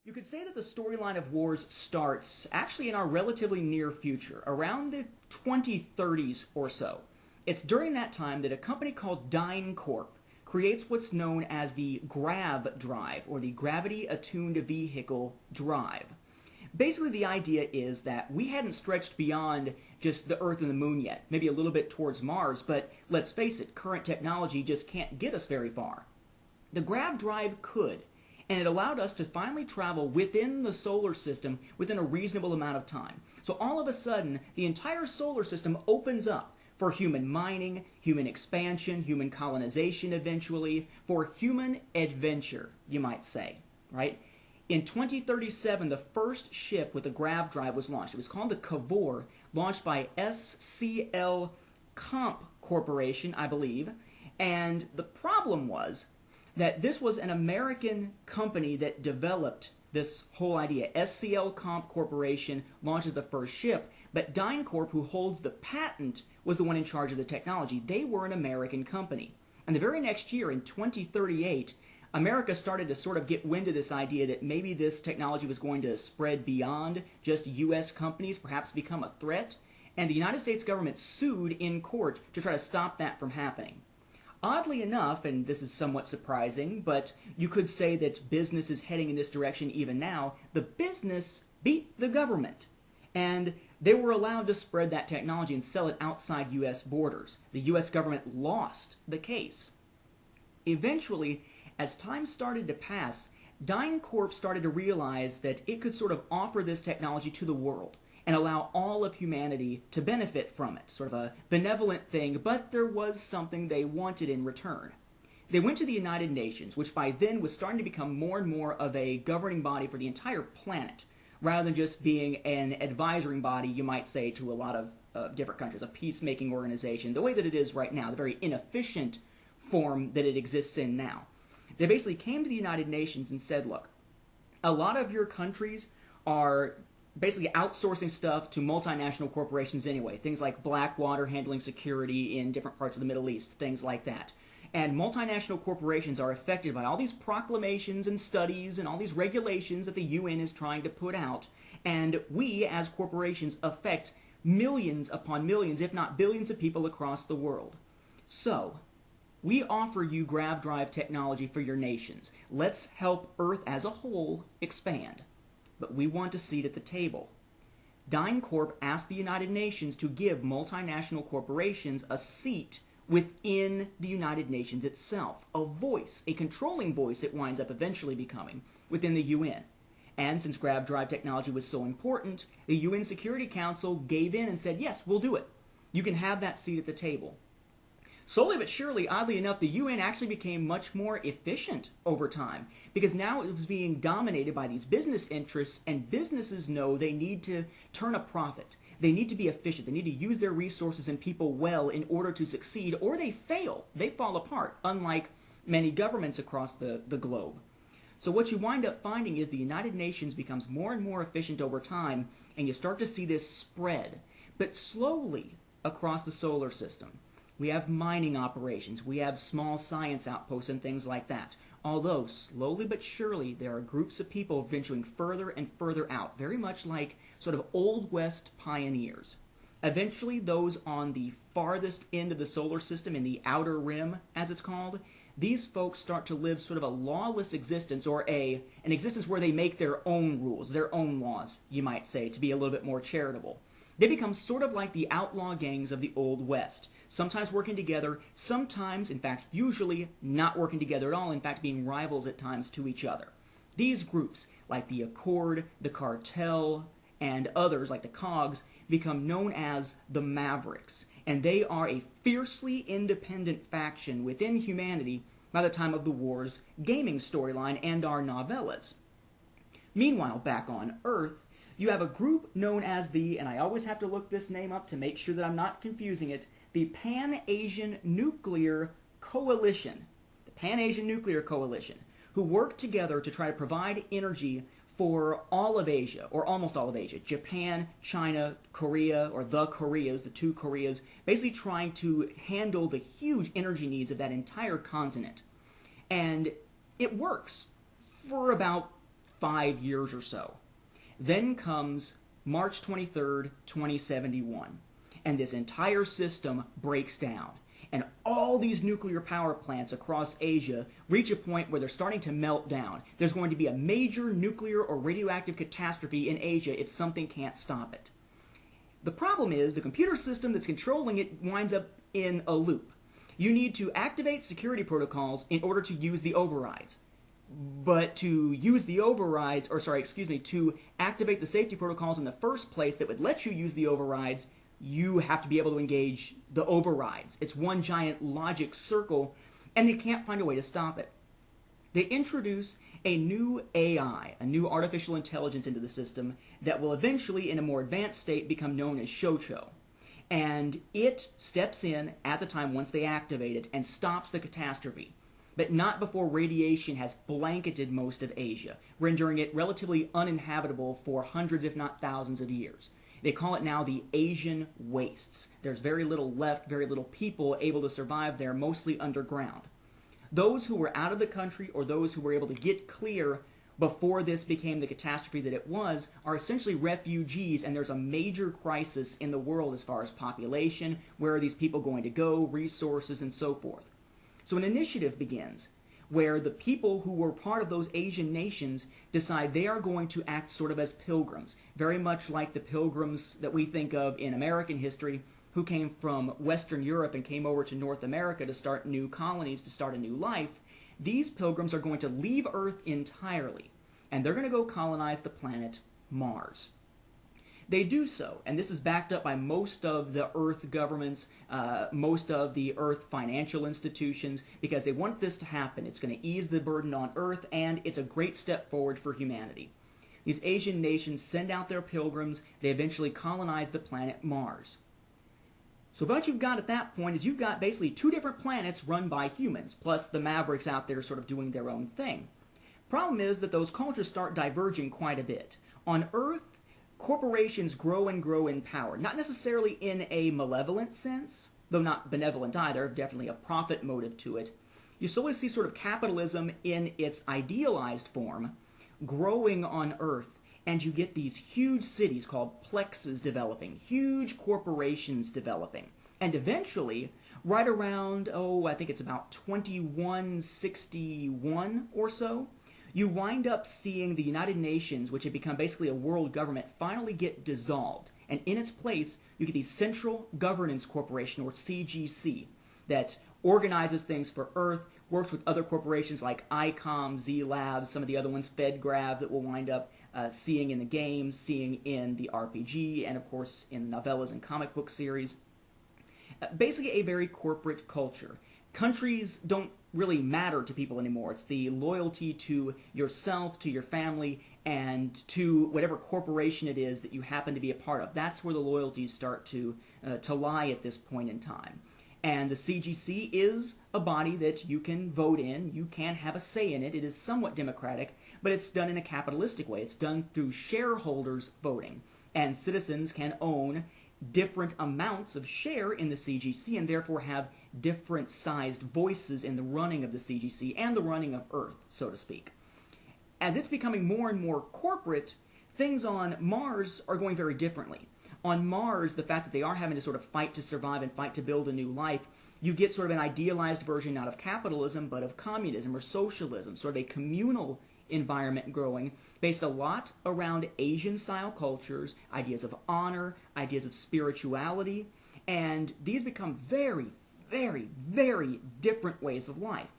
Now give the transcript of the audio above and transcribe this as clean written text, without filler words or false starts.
You could say that the storyline of wars starts actually in our relatively near future, around the 2030s or so. It's during that time that a company called DynCorp creates what's known as the GRAV drive, or the Gravity Attuned Vehicle Drive. Basically, the idea is that we hadn't stretched beyond just the Earth and the Moon yet, maybe a little bit towards Mars, but let's face it, current technology just can't get us very far. The GRAV drive could, and it allowed us to finally travel within the solar system within a reasonable amount of time. So all of a sudden, the entire solar system opens up for human mining, human expansion, human colonization eventually, for human adventure, you might say, right? In 2037, the first ship with a grav drive was launched. It was called the Cavour, launched by SCL Comp Corporation, I believe. And the problem was that this was an American company that developed this whole idea. SCL Comp Corporation launches the first ship, but DynCorp, who holds the patent, was the one in charge of the technology. They were an American company. And the very next year, in 2038, America started to sort of get wind of this idea that maybe this technology was going to spread beyond just U.S. companies, perhaps become a threat, and the United States government sued in court to try to stop that from happening. Oddly enough, and this is somewhat surprising, but you could say that business is heading in this direction even now, the business beat the government, and they were allowed to spread that technology and sell it outside U.S. borders. The U.S. government lost the case. Eventually, as time started to pass, DynCorp started to realize that it could sort of offer this technology to the world and allow all of humanity to benefit from it. Sort of a benevolent thing, but there was something they wanted in return. They went to the United Nations, which by then was starting to become more and more of a governing body for the entire planet, rather than just being an advisory body, you might say, to a lot of different countries, a peacemaking organization, the way that it is right now, the very inefficient form that it exists in now. They basically came to the United Nations and said, look, a lot of your countries are basically outsourcing stuff to multinational corporations anyway, things like Blackwater handling security in different parts of the Middle East, things like that. And multinational corporations are affected by all these proclamations and studies and all these regulations that the UN is trying to put out, and we, as corporations, affect millions upon millions, if not billions of people across the world. So, we offer you grav drive technology for your nations. Let's help Earth as a whole expand. But we want a seat at the table. DynCorp asked the United Nations to give multinational corporations a seat within the United Nations itself. A voice, a controlling voice it winds up eventually becoming within the UN. And since grav drive technology was so important, the UN Security Council gave in and said, yes, we'll do it. You can have that seat at the table. Slowly but surely, oddly enough, the UN actually became much more efficient over time, because now it was being dominated by these business interests, and businesses know they need to turn a profit. They need to be efficient. They need to use their resources and people well in order to succeed, or they fail. They fall apart, unlike many governments across the globe. So what you wind up finding is the United Nations becomes more and more efficient over time, and you start to see this spread, but slowly across the solar system. We have mining operations, we have small science outposts and things like that. Although, slowly but surely, there are groups of people venturing further and further out, very much like sort of Old West pioneers. Eventually, those on the farthest end of the solar system, in the outer rim, as it's called, these folks start to live sort of a lawless existence, or an existence where they make their own rules, their own laws, you might say, to be a little bit more charitable. They become sort of like the outlaw gangs of the Old West, sometimes working together, sometimes, in fact, usually not working together at all, in fact, being rivals at times to each other. These groups, like the Accord, the Cartel, and others, like the Cogs, become known as the Mavericks, and they are a fiercely independent faction within humanity by the time of the war's gaming storyline and our novellas. Meanwhile, back on Earth, you have a group known as the, and I always have to look this name up to make sure that I'm not confusing it, the Pan-Asian Nuclear Coalition. The Pan-Asian Nuclear Coalition, who work together to try to provide energy for all of Asia, or almost all of Asia. Japan, China, Korea, or the Koreas, the two Koreas, basically trying to handle the huge energy needs of that entire continent. And it works for about 5 years or so. Then comes March 23rd, 2071, and this entire system breaks down. And all these nuclear power plants across Asia reach a point where they're starting to melt down. There's going to be a major nuclear or radioactive catastrophe in Asia if something can't stop it. The problem is the computer system that's controlling it winds up in a loop. You need to activate security protocols in order to use the overrides. But to use the overrides, to activate the safety protocols in the first place that would let you use the overrides, you have to be able to engage the overrides. It's one giant logic circle, and they can't find a way to stop it. They introduce a new AI, a new artificial intelligence into the system that will eventually, in a more advanced state, become known as Shocho. And it steps in at the time once they activate it and stops the catastrophe, but not before radiation has blanketed most of Asia, rendering it relatively uninhabitable for hundreds if not thousands of years. They call it now the Asian Wastes. There's very little left, very little people able to survive there, mostly underground. Those who were out of the country or those who were able to get clear before this became the catastrophe that it was are essentially refugees, and there's a major crisis in the world as far as population, where are these people going to go, resources, and so forth. So an initiative begins where the people who were part of those Asian nations decide they are going to act sort of as pilgrims, very much like the pilgrims that we think of in American history who came from Western Europe and came over to North America to start new colonies, to start a new life. These pilgrims are going to leave Earth entirely, and they're going to go colonize the planet Mars. They do so, and this is backed up by most of the Earth governments, most of the Earth financial institutions, because they want this to happen. It's going to ease the burden on Earth, and it's a great step forward for humanity. These Asian nations send out their pilgrims. They eventually colonize the planet Mars. So what you've got at that point is you've got basically two different planets run by humans, plus the Mavericks out there sort of doing their own thing. Problem is that those cultures start diverging quite a bit. On Earth, corporations grow and grow in power, not necessarily in a malevolent sense, though not benevolent either, definitely a profit motive to it. You slowly see sort of capitalism in its idealized form growing on Earth, and you get these huge cities called plexes developing, huge corporations developing. And eventually, right around, I think it's about 2161 or so, you wind up seeing the United Nations, which had become basically a world government, finally get dissolved. And in its place, you get the Central Governance Corporation, or CGC, that organizes things for Earth, works with other corporations like ICOM, Z Labs, some of the other ones, FedGrav, that we'll wind up seeing in the games, seeing in the RPG, and of course in novellas and comic book series. Basically a very corporate culture. Countries don't really matter to people anymore. It's the loyalty to yourself, to your family, and to whatever corporation it is that you happen to be a part of. That's where the loyalties start to lie at this point in time. And the CGC is a body that you can vote in, you can have a say in it. It is somewhat democratic, but it's done in a capitalistic way. It's done through shareholders voting, and citizens can own different amounts of share in the CGC and therefore have different sized voices in the running of the CGC and the running of Earth, so to speak. As it's becoming more and more corporate, things on Mars are going very differently. On Mars, the fact that they are having to sort of fight to survive and fight to build a new life, you get sort of an idealized version not of capitalism but of communism or socialism, sort of a communal environment growing based a lot around Asian-style cultures, ideas of honor, ideas of spirituality, and these become very, very, very different ways of life.